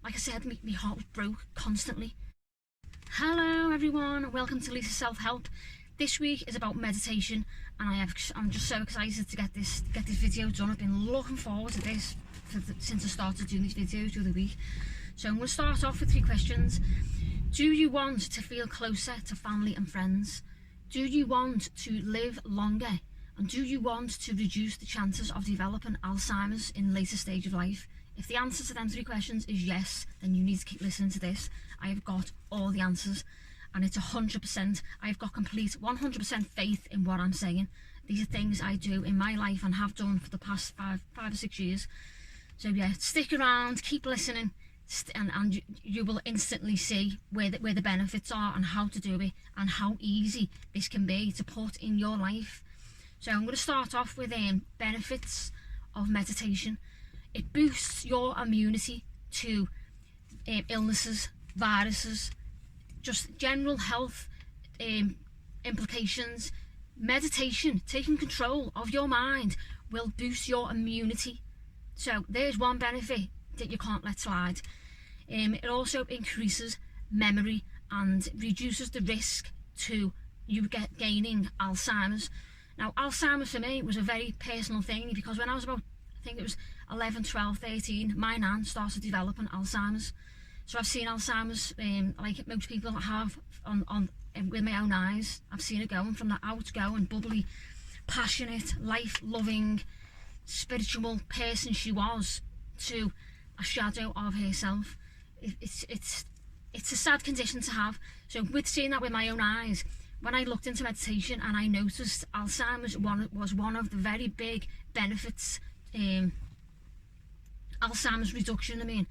like I said, my heart was broke constantly. Hello everyone, welcome to Lisa's Self-Help. This week is about meditation, and I'm just so excited to get this video done. I've been looking forward to this since I started doing these videos through the week. So I'm going to start off with 3 questions. Do you want to feel closer to family and friends? Do you want to live longer? And do you want to reduce the chances of developing Alzheimer's in later stage of life? If the answer to them 3 questions is yes, then you need to keep listening to this. I have got all the answers, and it's 100%. I've got complete 100% faith in what I'm saying. These are things I do in my life and have done for the past 5 or 6 years. So yeah, stick around, keep listening, and you will instantly see where the benefits are and how to do it and how easy this can be to put in your life. So I'm going to start off with benefits of meditation. It boosts your immunity to illnesses, viruses, just general health implications. Meditation, taking control of your mind, will boost your immunity. So there's one benefit that you can't let slide. It also increases memory and reduces the risk to you gaining Alzheimer's. Now, Alzheimer's for me was a very personal thing, because when I was about, I think it was 11, 12, 13, my nan started developing Alzheimer's. So I've seen Alzheimer's, like most people have, with my own eyes. I've seen her going from the outgoing, bubbly, passionate, life-loving, spiritual person she was to a shadow of herself. It's a sad condition to have. So with seeing that with my own eyes, when I looked into meditation and I noticed Alzheimer's was one of the very big benefits, Alzheimer's reduction,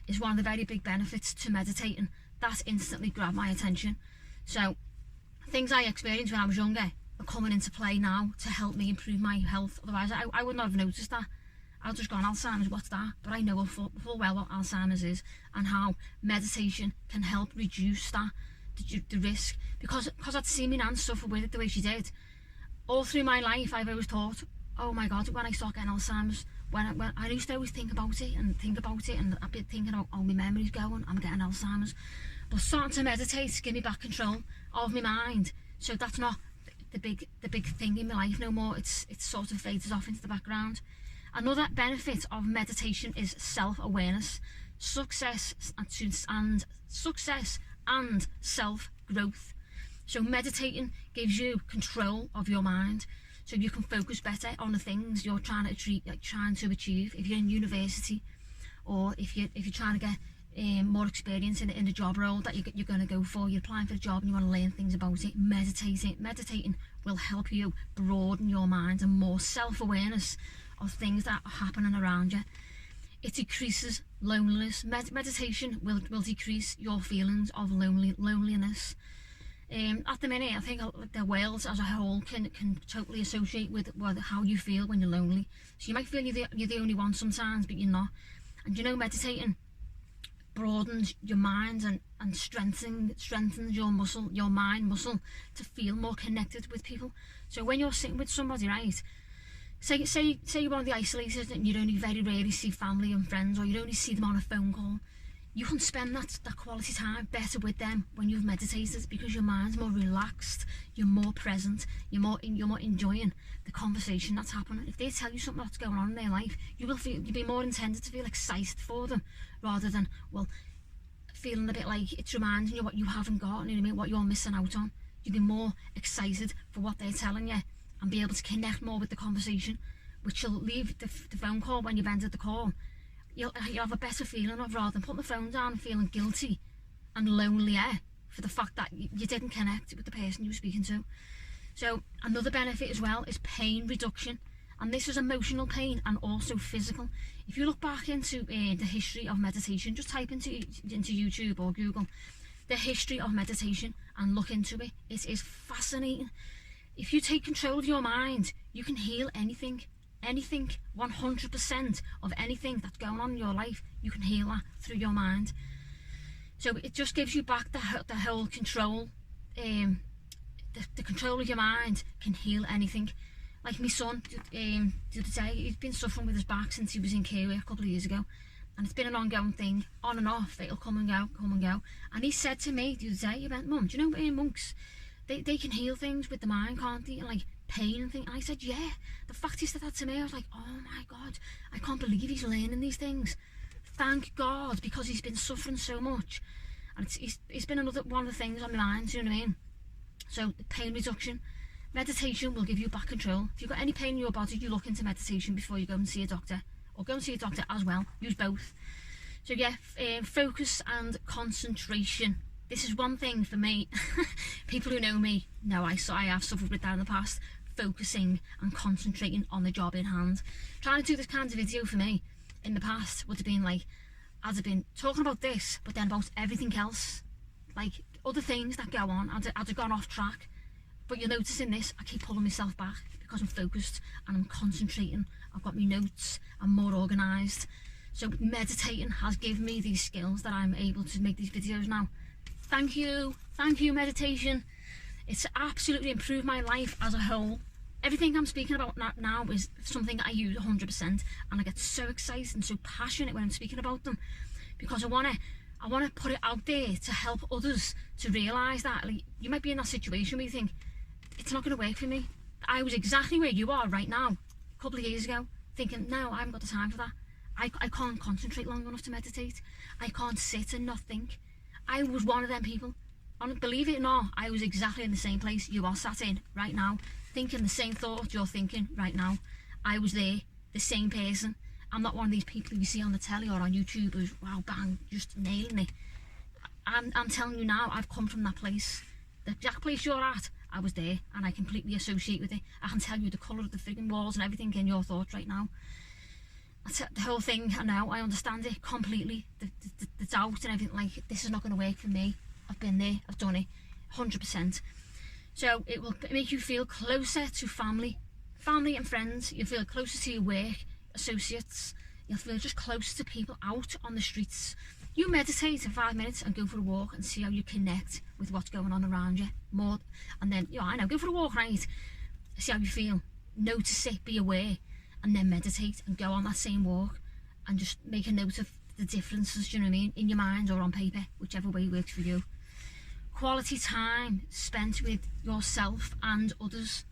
is one of the very big benefits to meditating. That instantly grabbed my attention. So things I experienced when I was younger are coming into play now to help me improve my health. Otherwise I would not have noticed that. I've just gone, Alzheimer's, what's that? But I know full well what Alzheimer's is and how meditation can help reduce that, the risk. Because I'd seen my nan suffer with it the way she did. All through my life I've always thought, oh my God, when I start getting Alzheimer's, when I used to always think about it, and I'd be thinking about, oh, my memory's going, I'm getting Alzheimer's. But starting to meditate give me back control of my mind, so that's not the big thing in my life no more. It's sort of fades off into the background. Another benefit of meditation is self-awareness, success and self-growth. So meditating gives you control of your mind, so you can focus better on the things you're trying to achieve. If you're in university, or if you're trying to get more experience in the job role that you're going to go for, you're applying for a job and you want to learn things about it, meditating will help you broaden your mind and more self-awareness of things that are happening around you. It decreases loneliness. Meditation will decrease your feelings of loneliness. At the minute, I think the world as a whole can totally associate with how you feel when you're lonely. So you might feel you're the only one sometimes, but you're not. And meditating broadens your mind and strengthens your mind muscle to feel more connected with people. So when you're sitting with somebody, right, say you want to be isolated and you only very rarely see family and friends, or you only see them on a phone call, you can spend that quality time better with them when you've meditated, because your mind's more relaxed, you're more present, you're more enjoying the conversation that's happening. If they tell you something that's going on in their life, you'll be more intended to feel excited for them, rather than, well, feeling a bit like it's reminding you what you haven't got, you know what I mean, what you're missing out on. You'll be more excited for what they're telling you and be able to connect more with the conversation, which will leave the phone call when you've ended the call. You'll have a better feeling of, rather than putting the phone down and feeling guilty and lonelier for the fact that you didn't connect with the person you were speaking to. So another benefit as well is pain reduction, and this is emotional pain and also physical. If you look back into the history of meditation, just type into YouTube or Google the history of meditation and look into it. It is fascinating. If you take control of your mind, you can heal anything, 100% of anything that's going on in your life. You can heal that through your mind. So it just gives you back the whole control. The control of your mind can heal anything. Like my son, the other day, he's been suffering with his back since he was in care a couple of years ago. And it's been an ongoing thing, on and off. It'll come and go, come and go. And he said to me the other day, he went, Mum, do you know monks, they can heal things with the mind, can't they? And like pain and things. And I said, yeah. The fact he said that to me, I was like, oh my God, I can't believe he's learning these things. Thank God, because he's been suffering so much. And it's been another one of the things on my mind, do you know what I mean? So pain reduction. Meditation will give you back control. If you've got any pain in your body, you look into meditation before you go and see a doctor. Or go and see a doctor as well. Use both. So yeah, focus and concentration. This is one thing for me. People who know me know I have suffered with that in the past. Focusing and concentrating on the job in hand. Trying to do this kind of video for me in the past would have been like, I'd have been talking about this, but then about everything else. Like other things that go on, I'd have gone off track. But you'll notice in this, I keep pulling myself back because I'm focused and I'm concentrating. I've got my notes, I'm more organised. So meditating has given me these skills that I'm able to make these videos now. Thank you meditation. It's absolutely improved my life as a whole. Everything I'm speaking about now is something that I use 100%, and I get so excited and so passionate when I'm speaking about them, because I want to put it out there to help others to realise that, like, you might be in that situation where you think, it's not going to work for me. I was exactly where you are right now, a couple of years ago, thinking, no, I haven't got the time for that. I can't concentrate long enough to meditate. I can't sit and not think. I was one of them people. And believe it or not, I was exactly in the same place you are sat in right now, thinking the same thought you're thinking right now. I was there, the same person. I'm not one of these people you see on the telly or on YouTube who's, wow, bang, just nailing it. I'm telling you now, I've come from that place. The exact place you're at, I was there, and I completely associate with it. I can tell you the colour of the frigging walls and everything in your thoughts right now. The whole thing, I know, I understand it completely. The doubt and everything, like, this is not going to work for me. I've been there, I've done it, 100%. So it will make you feel closer to family and friends. You'll feel closer to your work associates. You'll feel just closer to people out on the streets. You meditate for 5 minutes and go for a walk and see how you connect with what's going on around you more. And then, I know, go for a walk, right? See how you feel. Notice it, be aware, and then meditate and go on that same walk and just make a note of the differences, do you know what I mean, in your mind or on paper, whichever way works for you. Quality time spent with yourself and others.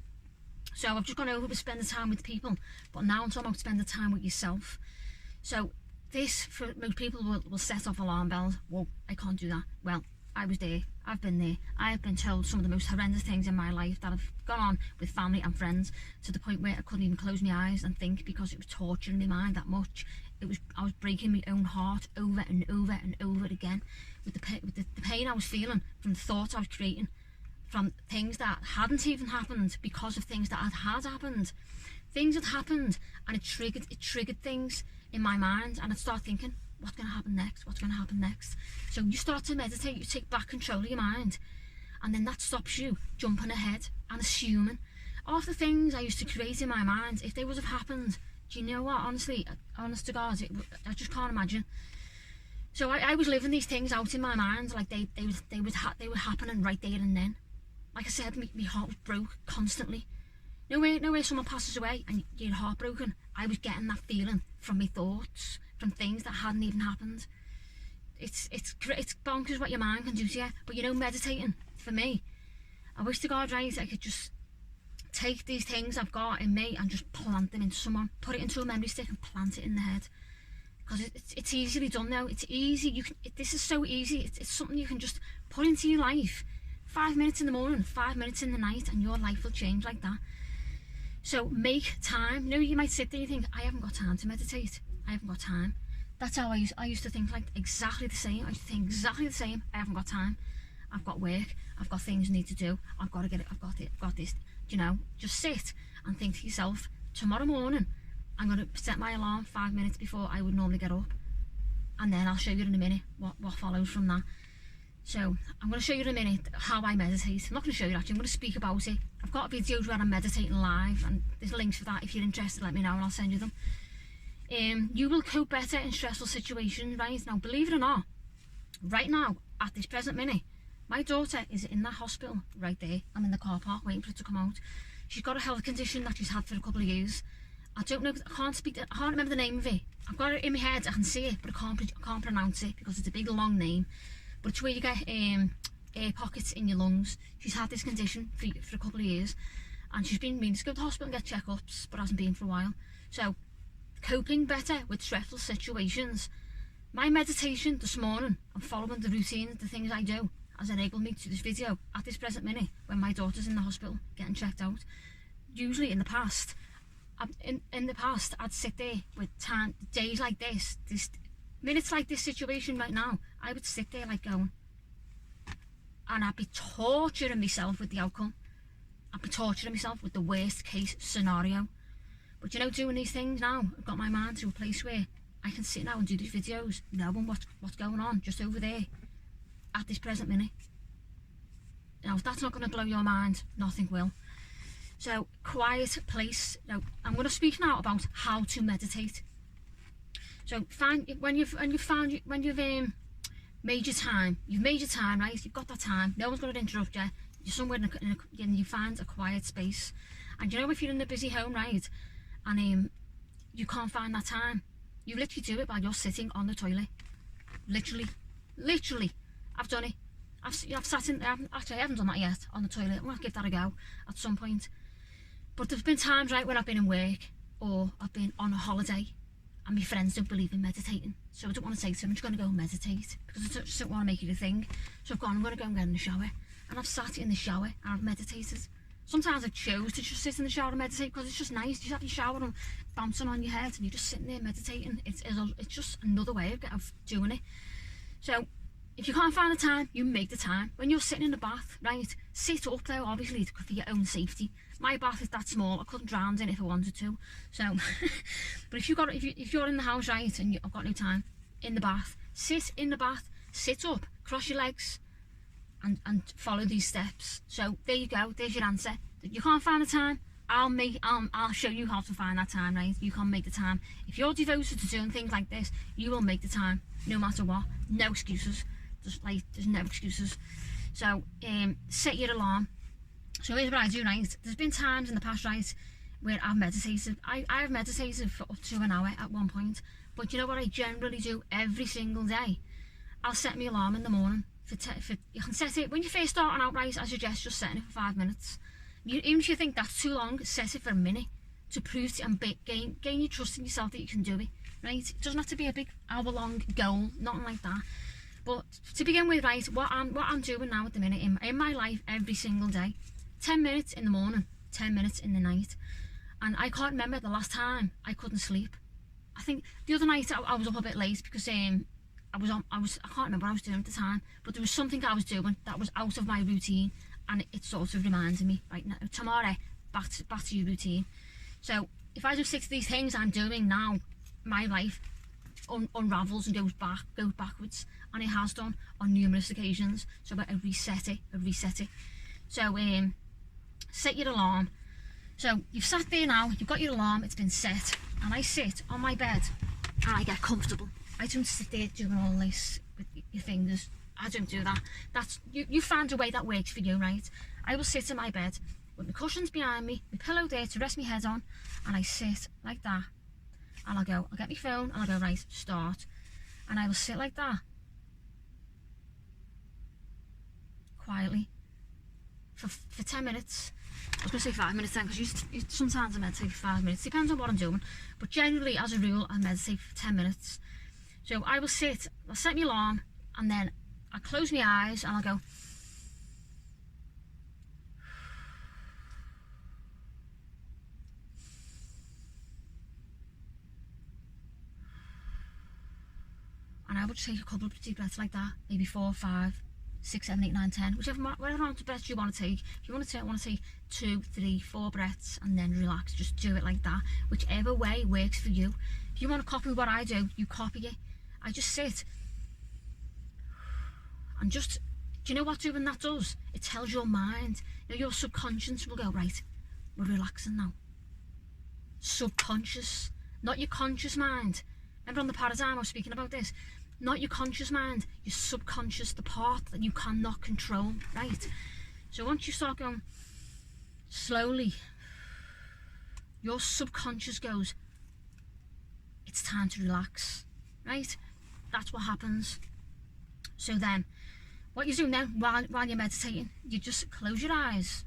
So I've just gone over with spending time with people, but now I'm talking about spending time with yourself. So this, for most people, will set off alarm bells. Whoa, I can't do that. Well, I was there, I've been there. I've been told some of the most horrendous things in my life that have gone on with family and friends, to the point where I couldn't even close my eyes and think, because it was torturing my mind that much. I was breaking my own heart over and over and over again with the pain I was feeling from the thoughts I was creating, from things that hadn't even happened because of things that had happened. Things had happened, and it triggered things in my mind, and I'd start thinking, what's going to happen next? What's going to happen next? So you start to meditate, you take back control of your mind, and then that stops you jumping ahead and assuming. Half the things I used to create in my mind, if they would have happened, do you know what, honestly, honest to God, I just can't imagine. So I was living these things out in my mind, like they were happening right there and then. Like I said, my heart was broke constantly. No way someone passes away and you're heartbroken. I was getting that feeling from my thoughts, from things that hadn't even happened. It's bonkers what your mind can do to you. But meditating, for me, I wish to God, right, I could just take these things I've got in me and just plant them into someone, put it into a memory stick and plant it in the head. Because it's easily done now. It's easy. This is so easy. It's something you can just put into your life. 5 minutes in the morning, 5 minutes in the night, and your life will change like that. So make time. You might sit there and think, I haven't got time to meditate. I haven't got time. That's how I used to think, like, exactly the same. I used to think exactly the same. I haven't got time. I've got work. I've got things I need to do. I've got to get it. I've got this. Just sit and think to yourself, tomorrow morning, I'm going to set my alarm 5 minutes before I would normally get up. And then I'll show you in a minute what follows from that. So I'm going to show you in a minute how I meditate. I'm not going to show you actually, I'm going to speak about it. I've got videos where I'm meditating live, and there's links for that. If you're interested, let me know and I'll send you them. You will cope better in stressful situations, right? Now, believe it or not, right now, at this present minute, my daughter is in that hospital right there. I'm in the car park waiting for her to come out. She's got a health condition that she's had for a couple of years, I don't know, I can't remember the name of it. I've got it in my head, I can see it, but I can't pronounce it because it's a big long name. But it's where you get air pockets in your lungs. She's had this condition for a couple of years, and she's been meaning to go to the hospital and get checkups, but hasn't been for a while. So, coping better with stressful situations. My meditation this morning, and following the routine, the things I do, has enabled me to do this video at this present minute when my daughter's in the hospital getting checked out. Usually in the past, I'd sit there with days like this, minutes like this situation right now, I would sit there like going, and I'd be torturing myself with the outcome. I'd be torturing myself with the worst case scenario. But you know, doing these things now, I've got my mind to a place where I can sit now and do these videos, knowing what's going on just over there at this present minute. Now, if that's not going to blow your mind, nothing will. So, quiet place. Now, I'm going to speak now about how to meditate. So, when you've made your time, right? You've got that time. No one's going to interrupt you. You're somewhere and you find a quiet space. And you know, if you're in a busy home, right, and you can't find that time, you literally do it while you're sitting on the toilet. Literally, I've done it. I've sat in. Actually, I haven't done that yet on the toilet. I'm gonna give that a go at some point. But there's been times, right, when I've been in work or I've been on a holiday, and my friends don't believe in meditating. So I don't want to say to them, I'm just going to go and meditate, because I just don't want to make it a thing. So I'm going to go and get in the shower. And I've sat in the shower and I've meditated. Sometimes I chose to just sit in the shower and meditate because it's just nice. You just have your shower and bouncing on your head and you're just sitting there meditating. It's just another way of doing it. So if you can't find the time, you make the time. When you're sitting in the bath, right, sit up there, obviously, for your own safety. My bath is that small, I couldn't drown in it if I wanted to. So, but if you're in the house, right, and I've got no time, in the bath, sit in the bath, sit up, cross your legs, and follow these steps. So there you go, there's your answer. If you can't find the time, I'll show you how to find that time, right? You can make the time. If you're devoted to doing things like this, you will make the time, no matter what. No excuses. There's no excuses. So set your alarm. So here's what I do, right? There's been times in the past, right, where I've meditated. I've meditated for up to an hour at one point. But you know what I generally do every single day? I'll set my alarm in the morning. You can set it, when you're first starting out, right, I suggest just setting it for 5 minutes. Even if you think that's too long, set it for a minute to prove and gain your trust in yourself that you can do it, right? It doesn't have to be a big hour-long goal, nothing like that. But to begin with, right, what I'm doing now at the minute in my life every single day, 10 minutes in the morning, 10 minutes in the night. And I can't remember the last time I couldn't sleep. I think the other night I was up a bit late because I can't remember what I was doing at the time, but there was something I was doing that was out of my routine, and it sort of reminded me, right, now tomorrow back to your routine. So if I just stick to these things I'm doing now, my life unravels and goes backwards, and it has done on numerous occasions. So I reset it. So set your alarm. So you've sat there now, you've got your alarm, it's been set, and I sit on my bed and I get comfortable. I don't sit there doing all this with your fingers. I don't do that. That's you find a way that works for you, right? I will sit in my bed with my cushions behind me, my pillow there to rest my head on, and I sit like that. And I'll get my phone and I'll go, right, start. And I will sit like that, quietly, for 10 minutes. I was going to say 5 minutes then, because sometimes I meditate for 5 minutes. Depends on what I'm doing. But generally, as a rule, I meditate for 10 minutes. So I will sit, I'll set my alarm, and then I'll close my eyes and I'll go. And I would take a couple of deep breaths like that, maybe 4, 5, 6, 7, 8, 9, 10, whatever amount of breaths you want to take. If you want to take 2, 3, 4 breaths and then relax, just do it like that, whichever way works for you. If you want to copy what I do, you copy it. I just sit and just, do you know what doing that does? It tells your mind, your subconscious will go, right, we're relaxing now. Subconscious, not your conscious mind. Remember on the paradigm I was speaking about this? Not your conscious mind, your subconscious, the part that you cannot control, right? So once you start going slowly, your subconscious goes, it's time to relax, right? That's what happens. So then, what you do now while you're meditating, you just close your eyes.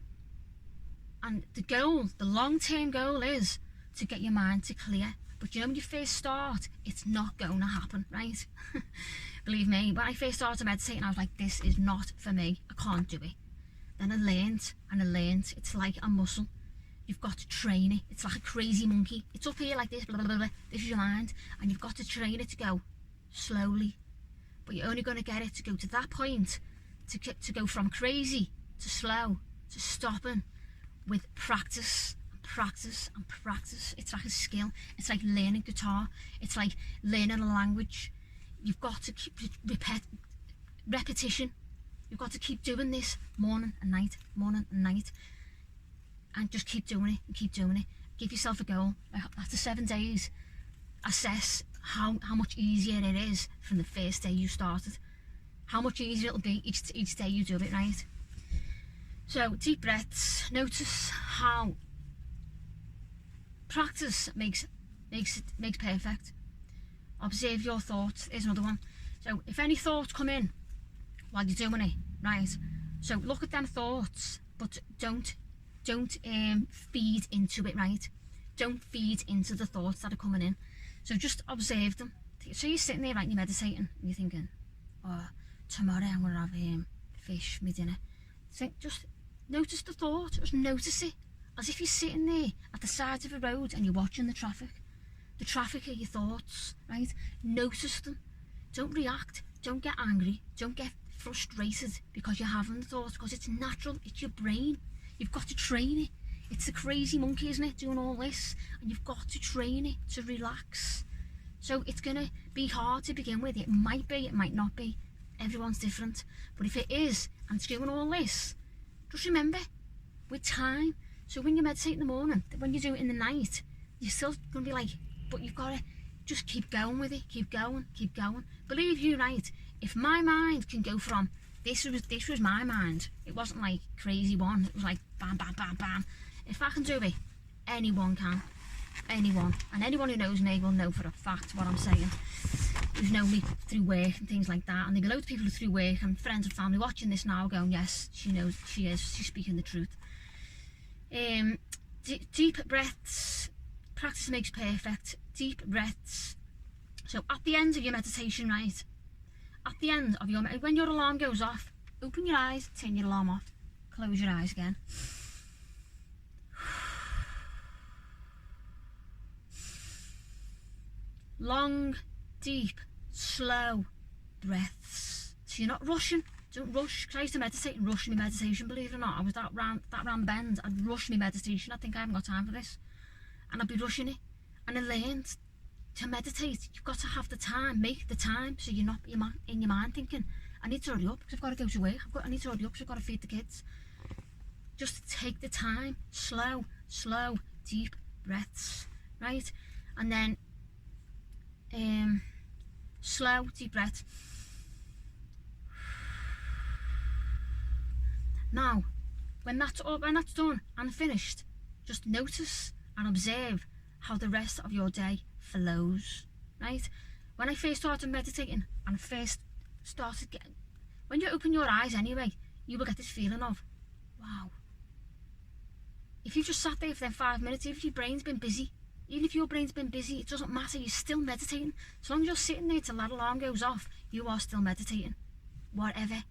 And the goal, the long-term goal is to get your mind to clear. But you know, when you first start, it's not going to happen, right? Believe me, when I first started meditating, I was like, this is not for me. I can't do it. Then I learned, and I learned. It's like a muscle. You've got to train it. It's like a crazy monkey. It's up here like this, blah, blah, blah, blah. This is your mind. And you've got to train it to go slowly. But you're only going to get it to go to that point, to go from crazy to slow, to stopping, with practice and practice and practice. It's like a skill. It's like learning guitar. It's like learning a language. You've got to keep repetition. You've got to keep doing this morning and night, and just keep doing it and keep doing it. Give yourself a goal. After 7 days, assess how much easier it is from the first day you started. How much easier it'll be each day you do it, right? So deep breaths. Notice how practice makes perfect. Observe your thoughts. Here's another one. So if any thoughts come in while you're doing it, right? So look at them thoughts, but don't feed into it, right? Don't feed into the thoughts that are coming in. So just observe them. So you're sitting there, right, and you're meditating, and you're thinking, oh, tomorrow I'm gonna have fish for my dinner. So just notice the thought. Just notice it, as if you're sitting there at the side of a road and you're watching the traffic. The traffic are your thoughts, right? Notice them. Don't react. Don't get angry. Don't get frustrated because you're having the thoughts, because it's natural. It's your brain. You've got to train it. It's the crazy monkey, isn't it, doing all this? And you've got to train it to relax. So it's going to be hard to begin with. It might be, it might not be. Everyone's different. But if it is, and it's doing all this, just remember, with time. So when you meditate in the morning, when you do it in the night, you're still going to be like, but you've got to just keep going with it. Keep going, keep going. Believe you, right? If my mind can go from, this was my mind. It wasn't like crazy one. It was like bam, bam, bam, bam. If I can do it, anyone can. Anyone. And anyone who knows me will know for a fact what I'm saying. Who's known me through work and things like that. And there'll be loads of people through work and friends and family watching this now going, yes, she knows, she's speaking the truth. Deep breaths. Practice makes perfect. Deep breaths. So at the end of your meditation, right? At the end of when your alarm goes off, open your eyes, turn your alarm off, close your eyes again. Long, deep, slow breaths. So you're not rushing. Don't rush. Because I used to meditate and rush my meditation, believe it or not. I was that round the bend. I'd rush my meditation. I think I haven't got time for this. And I'd be rushing it. And I learned to meditate. You've got to have the time. Make the time so you're not in your mind thinking, I need to hurry up because I've got to go to work. I need to hurry up because I've got to feed the kids. Just take the time. Slow, deep breaths. Right? And then slow, deep breath. Now, when that's done and finished, just notice and observe how the rest of your day flows, right? When I first started meditating and when you open your eyes anyway, you will get this feeling of, wow. If you just sat there for them 5 minutes, even if your brain's been busy, it doesn't matter, you're still meditating. As long as you're sitting there till that alarm goes off, you are still meditating. Whatever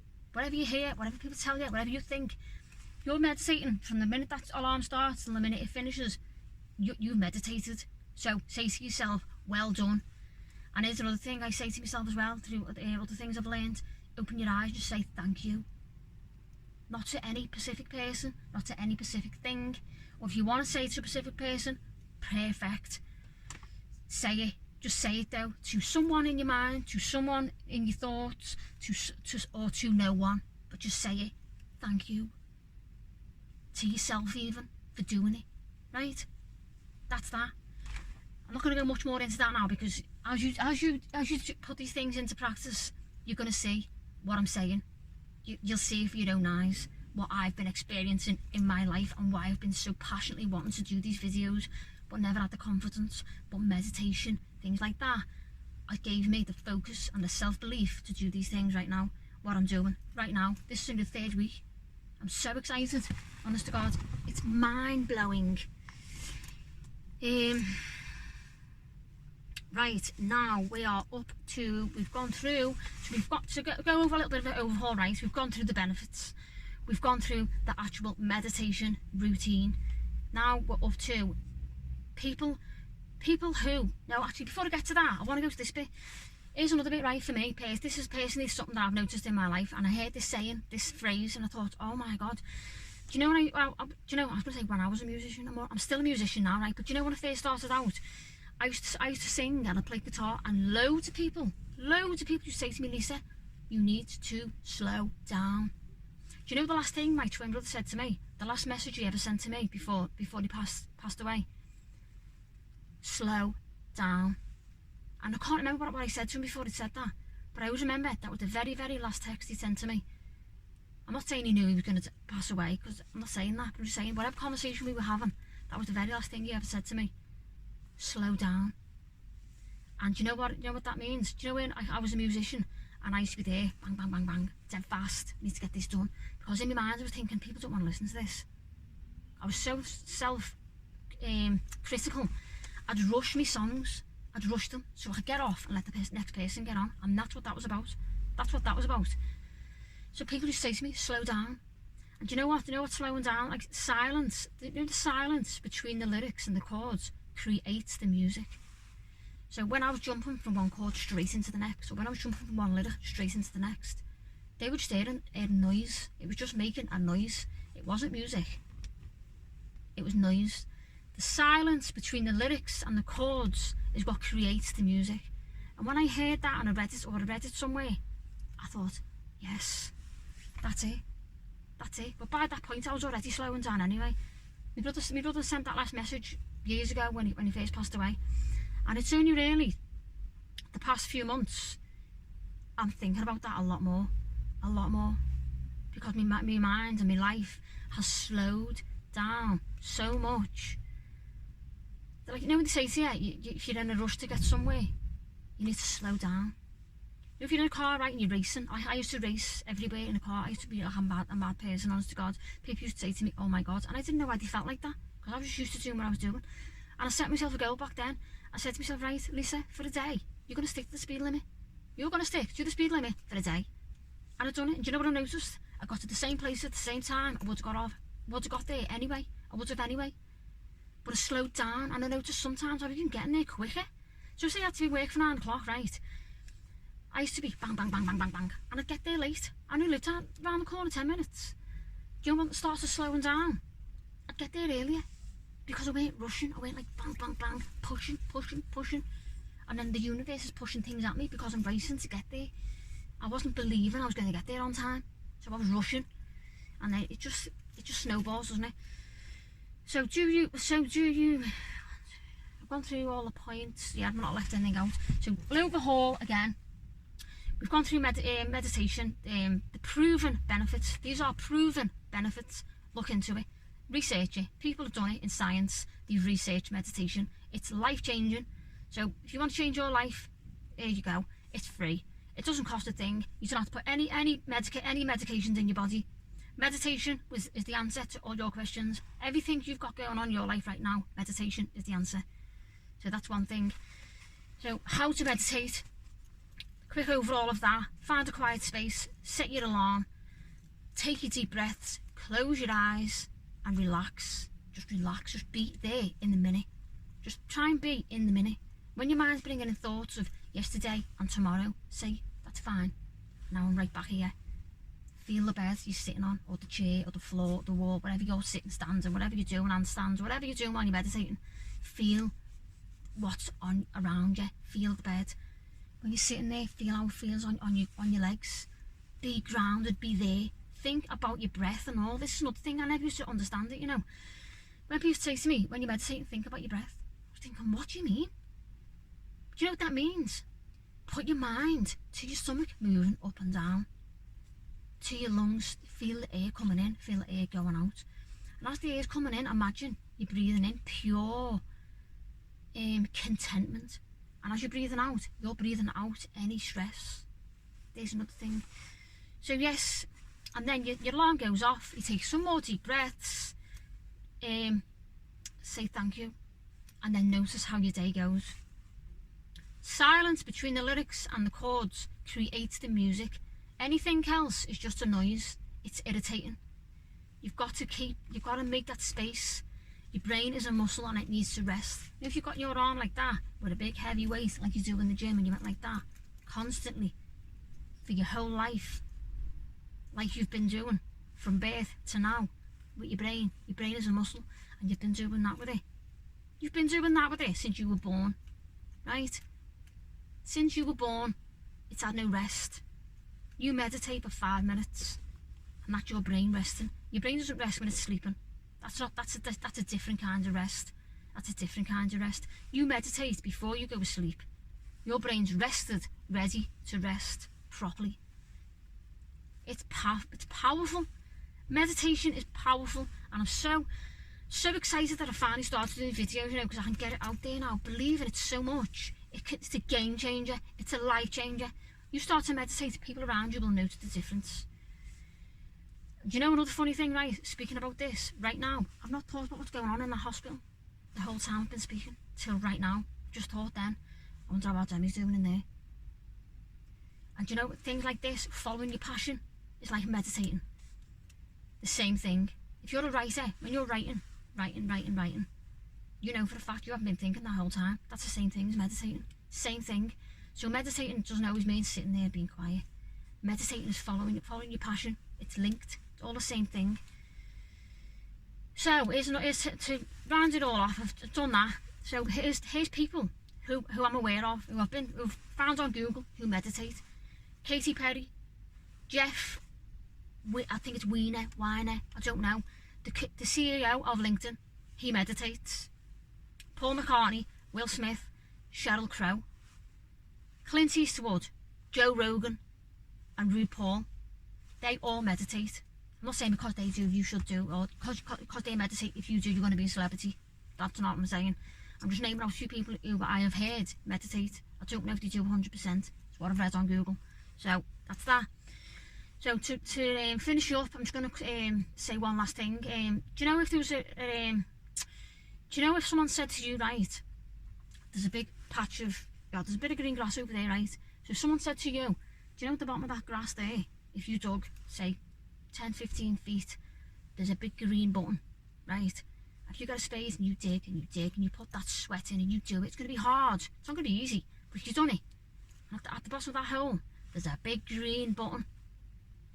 you hear, whatever people tell you, whatever you think, you're meditating from the minute that alarm starts till the minute it finishes. You've meditated. So say to yourself, well done. And here's another thing I say to myself as well, through other things I've learned. Open your eyes, just say thank you. Not to any specific person, not to any specific thing. Or if you want to say it to a specific person, perfect. Say it. Just say it though, to someone in your mind, to someone in your thoughts, or to no one. But just say it. Thank you. To yourself even, for doing it. Right? That's that. I'm not going to go much more into that now, because as you put these things into practice, you're going to see what I'm saying. You'll see for your own eyes what I've been experiencing in my life and why I've been so passionately wanting to do these videos but never had the confidence. But meditation, things like that, it gave me the focus and the self-belief to do these things right now, what I'm doing right now. This is in the 3rd week. I'm so excited, honest to God. It's mind-blowing. Right, now we are up to, we've gone through, so we've got to go over a little bit of an overhaul, right? We've gone through the benefits. We've gone through the actual meditation routine. Now we're up to people who, no, actually, before I get to that, I want to go to this bit. Here's another bit, right, for me. This is personally something that I've noticed in my life, and I heard this saying, this phrase, and I thought, oh my God. Do you know when I was going to say when I was a musician, I'm still a musician now, right? But do you know when I first started out, I used to sing and I played guitar, and loads of people used to say to me, Lisa, you need to slow down. Do you know the last thing my twin brother said to me? The last message he ever sent to me before he passed away? Slow down. And I can't remember what I said to him before he said that, but I always remember that was the very, very last text he sent to me. I'm not saying he knew he was going to pass away, because I'm not saying that, but I'm just saying whatever conversation we were having, that was the very last thing he ever said to me. Slow down. And do you know what that means? Do you know when I was a musician and I used to be there, bang, bang, bang, bang, dead fast, need to get this done, because in my mind I was thinking, people don't want to listen to this. I was so critical. I'd rush my songs, I'd rush them so I could get off and let the next person get on, and that's what that was about. That's what that was about. So people just say to me, slow down. And do you know what? Do you know what's slowing down? Like silence. You know, the silence between the lyrics and the chords creates the music. So when I was jumping from one chord straight into the next, or when I was jumping from one lyric straight into the next, they were just hearing noise. It was just making a noise. It wasn't music. It was noise. The silence between the lyrics and the chords is what creates the music. And when I heard that and I read it somewhere, I thought, yes, that's it. But by that point, I was already slowing down anyway. My brother sent that last message years ago when he first passed away. And it's only really the past few months I'm thinking about that a lot more. Because my mind and my life has slowed down so much. Like, you know when they say to you, if you're in a rush to get somewhere, you need to slow down. If you're in a car, right, and you're racing, I used to race everywhere in a car. I used to be like a mad person, honest to God. People used to say to me, oh my God, and I didn't know why they felt like that, because I was just used to doing what I was doing. And I set myself a goal back then. I said to myself, right, Lisa, for a day, you're going to stick to the speed limit. You're going to stick to the speed limit for a day. And I've done it. And do you know what I noticed? I got to the same place at the same time. I would have got there anyway. But I slowed down, and I noticed sometimes I was even getting there quicker. So say I had to be work for 9 o'clock, right? I used to be bang, bang, bang, bang, bang, bang, and I'd get there late. I only lived around the corner 10 minutes. Do you know when it started slowing down? I'd get there earlier, because I weren't rushing. I went like bang, bang, bang, pushing. And then the universe is pushing things at me because I'm racing to get there. I wasn't believing I was going to get there on time, so I was rushing. And then it just snowballs, doesn't it? So do you, I've gone through all the points. Yeah, I've not left anything out. So we'll overhaul again. We've gone through meditation, the proven benefits. These are proven benefits. Look into it. Research it. People have done it in science. They've researched meditation. It's life-changing. So if you want to change your life, there you go. It's free. It doesn't cost a thing. You don't have to put any medications in your body. Meditation is the answer to all your questions. Everything you've got going on in your life right now, meditation is the answer. So that's one thing. So how to meditate. Quick overall of that. Find a quiet space. Set your alarm. Take your deep breaths. Close your eyes and relax. Just relax. Just be there in the minute. Just try and be in the minute. When your mind's bringing in thoughts of yesterday and tomorrow, say, that's fine. Now I'm right back here. Feel the bed you're sitting on, or the chair, or the floor, or the wall, wherever you're sitting, standing, whatever you're doing, handstands, whatever you're doing while you're meditating. Feel what's on around you. Feel the bed. When you're sitting there, feel how it feels on your legs. Be grounded, be there. Think about your breath and all. This is another thing, I never used to understand it, you know. When people say to me, when you're meditating, think about your breath. I'm thinking, what do you mean? Do you know what that means? Put your mind to your stomach moving up and down. To your lungs, feel the air coming in, feel the air going out. And as the air's coming in, imagine you're breathing in pure contentment. And as you're breathing out, you're breathing out any stress. There's another thing. So yes, and then your alarm goes off, you take some more deep breaths, say thank you, and then notice how your day goes. Silence between the lyrics and the chords creates the music. Anything else is just a noise. It's irritating. You've got to make that space. Your brain is a muscle and it needs to rest. If you've got your arm like that, with a big heavy weight like you do in the gym, and you went like that constantly for your whole life, like you've been doing from birth to now with your brain is a muscle, and you've been doing that with it. You've been doing that with it since you were born, right? Since you were born, it's had no rest. You meditate for 5 minutes, and that's your brain resting. Your brain doesn't rest when it's sleeping. That's a different kind of rest. That's a different kind of rest. You meditate before you go to sleep. Your brain's rested, ready to rest properly. It's powerful. Meditation is powerful, and I'm so excited that I finally started doing videos, because I can get it out there now. Believe in it so much. It's a game changer. It's a life changer. You start to meditate, people around you will notice the difference. Do you know another funny thing, right? Speaking about this, right now, I've not thought about what's going on in the hospital the whole time I've been speaking, till right now. Just thought then, I wonder how Demi's doing in there. And do you know, things like this, following your passion, is like meditating. The same thing. If you're a writer, when you're writing, you know for a fact you haven't been thinking the whole time. That's the same thing as meditating. Same thing. So meditating doesn't always mean sitting there being quiet. Meditating is following your passion. It's linked. It's all the same thing. So here's to round it all off. I've done that. So here's people who I'm aware of, who've found on Google, who meditate. Katy Perry, Jeff, I think it's Weiner, I don't know. The CEO of LinkedIn, he meditates. Paul McCartney, Will Smith, Sheryl Crow, Clint Eastwood, Joe Rogan, and RuPaul, they all meditate. I'm not saying because they do, you should do, or because they meditate, if you do, you're going to be a celebrity. That's not what I'm saying. I'm just naming out a few people who I have heard meditate. I don't know if they do 100%. It's what I've read on Google. So that's that. So to finish up, I'm just going to say one last thing. Do you know if there was do you know if someone said to you, right, there's a big patch of, there's a bit of green grass over there, right? So if someone said to you, do you know at the bottom of that grass there, if you dug, say, 10-15 feet, there's a big green button, right? If you got a spade and you dig and you dig and you put that sweat in and you do it, it's going to be hard. It's not going to be easy, but if you've done it, at the bottom of that hole, there's a big green button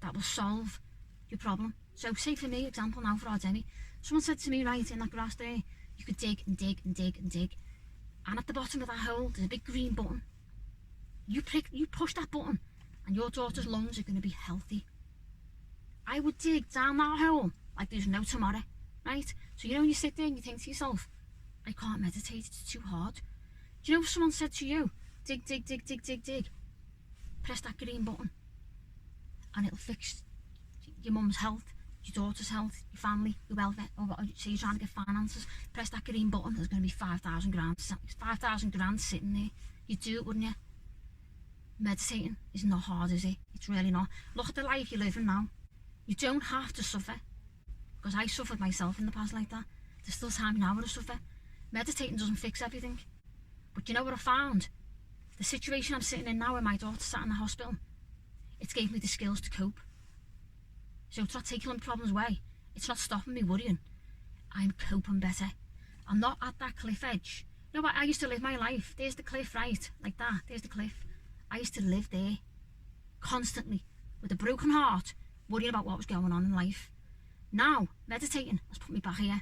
that will solve your problem. So say for me, example now for our Demi, someone said to me, right, in that grass there, you could dig and dig and dig and dig, and at the bottom of that hole, there's a big green button. You push that button, and your daughter's lungs are going to be healthy. I would dig down that hole like there's no tomorrow, right? So you know when you sit there and you think to yourself, I can't meditate, it's too hard. Do you know if someone said to you, dig, dig, dig, dig, dig, dig, press that green button, and it'll fix your mum's health, your daughter's health, your family, whoever, or say you're trying to get finances, press that green button, there's going to be 5,000 grand, 5,000 grand sitting there. You'd do it, wouldn't you? Meditating is not hard, is it? It's really not. Look at the life you're living now. You don't have to suffer, because I suffered myself in the past like that. There's still time now to suffer. Meditating doesn't fix everything. But you know what I found? The situation I'm sitting in now where my daughter sat in the hospital, it's gave me the skills to cope. So it's not taking my problems away. It's not stopping me worrying. I'm coping better. I'm not at that cliff edge. You know what? I used to live my life. There's the cliff, right? Like that. There's the cliff. I used to live there constantly with a broken heart, worrying about what was going on in life. Now, meditating has put me back here.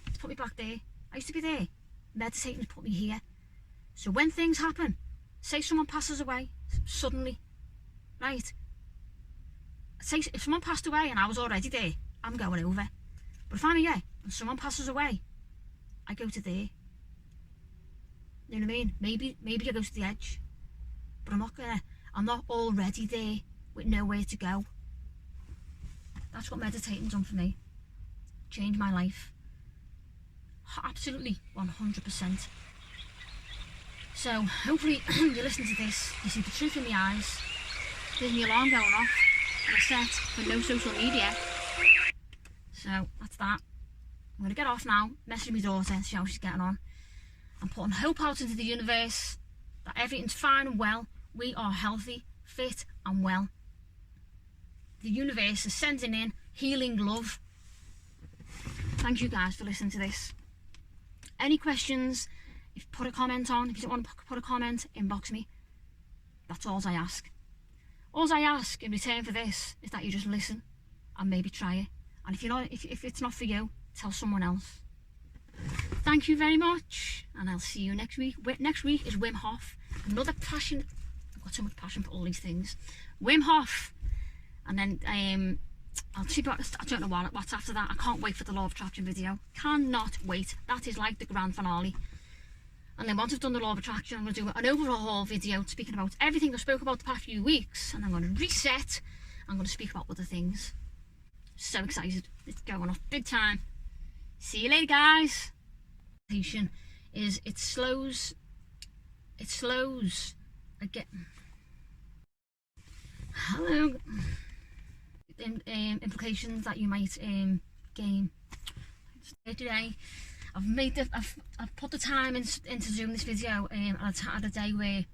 It's put me back there. I used to be there. Meditating has put me here. So when things happen, say someone passes away suddenly, right? Say if someone passed away and I was already there, I'm going over. But if I'm here and someone passes away, I go to there. You know what I mean? Maybe I go to the edge, but I'm not already there with nowhere to go. That's what meditating's done for me. Changed my life. Absolutely, 100%. So hopefully you listen to this, you see the truth in my eyes. There's my alarm going off, and I set for no social media. So that's that. I'm going to get off now, message my daughter, see how she's getting on. I'm putting hope out into the universe that everything's fine and well. We are healthy, fit and well. The universe is sending in healing love. Thank you guys for listening to this. Any questions, if you put a comment on, if you don't want to put a comment, inbox me. That's all I ask. All I ask in return for this is that you just listen and maybe try it. And if you're not, if it's not for you, tell someone else. Thank you very much, and I'll see you next week. Next week is Wim Hof. Another passion. I've got so much passion for all these things. Wim Hof, and then I'll see. I don't know what's after that. I can't wait for the Law of Attraction video. Cannot wait. That is like the grand finale. And then once I've done the Law of Attraction, I'm going to do an overhaul video speaking about everything I spoke about the past few weeks, and I'm going to reset. I'm going to speak about other things. So excited. It's going off big time. See you later, guys. Is it slows again. Hello. Implications that you might gain today. I've put the time into doing this video at a day where